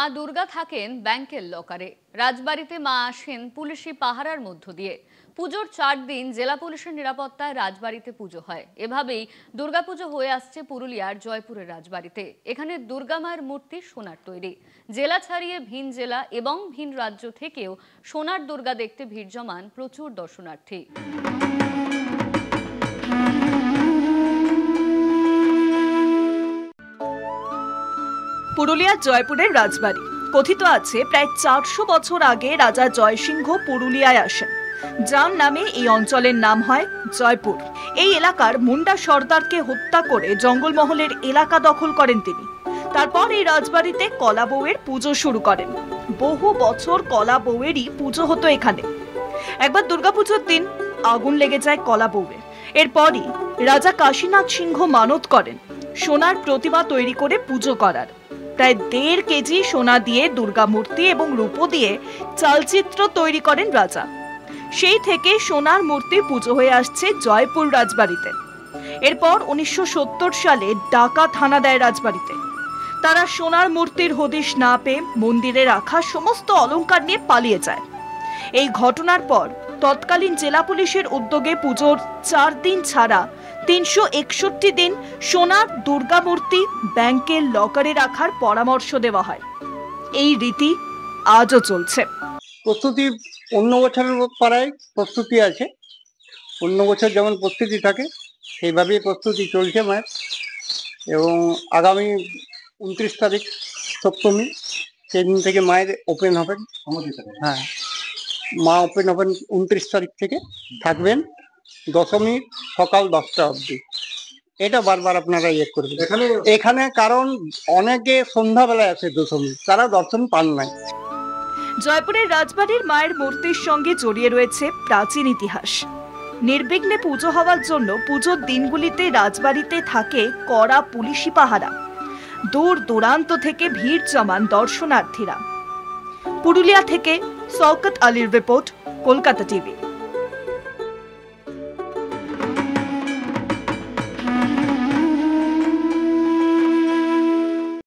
মা দুর্গা থাকেন ব্যাংকের লকারে। রাজবাড়িতে মা আসেন পুলিশি পাহারার মধ্য দিয়ে। পুজোর 4 দিন জেলা পুলিশের নিরাপত্তায় রাজবাড়িতে পুজো হয়। এভাবেই দুর্গাপুজো হয়ে আসছে পুরুলিয়ার জয়পুরের রাজবাড়িতে। এখানে দুর্গা মায়ের মূর্তি সোনার তৈরি। জেলা ছাড়িয়ে ভিন জেলা এবং ভিন রাজ্য থেকেও সোনার দুর্গা দেখতে ভিড় জমান প্রচুর দর্শনার্থী। পুরুলিয়ার জয়পুরের রাজবাড়ি। কথিত আছে প্রায় 400 বছর আগে রাজা জয়সিংহ পুরুলিয়ায় আসেন, যার নামে এই অঞ্চলের নাম হয় জয়পুর। এই এলাকার মুন্ডা সর্দারকে হত্যা করে জঙ্গলমহলের এলাকা দখল করেন তিনি। তারপর এই রাজবাড়িতে কলা বউয়ের পুজো শুরু করেন। বহু বছর কলা বউয়েরই পুজো হতো এখানে। একবার দুর্গাপুজোর দিন আগুন লেগে যায় কলা বউয়ের। এরপরই রাজা কাশীনাথ সিংহ মানত করেন সোনার প্রতিমা তৈরি করে পুজো করার। প্রায় 1.5 কেজি সোনা দিয়ে দুর্গা মূর্তি এবং রূপো দিয়ে চালচিত্র তৈরি করেন রাজা। সেই থেকে সোনার মূর্তি পুজো হয়ে আসছে জয়পুর রাজবাড়িতে। এরপর 1970 সালে ডাকাত হানা দেয় রাজবাড়িতে। তারা সোনার মূর্তির হদিশ না পেয়ে মন্দিরে রাখা সমস্ত অলংকার নিয়ে পালিয়ে যায়। এই ঘটনার পর তৎকালীন জেলা পুলিশের উদ্যোগে পুজোর 4 দিন ছাড়া 361 দিন সোনার দুর্গা মূর্তি ব্যাংকের লকারে রাখার পরামর্শ দেওয়া হয়। এই রীতি আজও চলছে। প্রস্তুতি অন্য বছরের পাড়ায় প্রস্তুতি আছে। অন্য বছর যেমন প্রস্তুতি থাকে সেইভাবেই প্রস্তুতি চলছে মায়ের। এবং আগামী 29 তারিখ সপ্তমী, সেদিন থেকে মায়ের ওপেন হবেন। হ্যাঁ, মা ওপেন হবেন 29 তারিখ থেকে, থাকবেন দশমী সকাল 10টা অবধি। এটা বারবার আপনারা করবেন এখানে, কারণ অনেকে সন্ধ্যাবেলায় আসে দশমী, তারা দর্শন পান নাই। জয়পুরের রাজবাড়ির মায়ের মূর্তির সঙ্গে জড়িয়ে রয়েছে প্রাচীন ইতিহাস। নির্বিঘ্নে পুজো হওয়ার জন্য পুজোর দিনগুলিতে রাজবাড়িতে থাকে কড়া পুলিশি পাহারা। দূর দূরান্ত থেকে ভিড় জমান দর্শনার্থীরা। পুরুলিয়া থেকে শওকত আলীর রিপোর্ট, কলকাতা টিভি।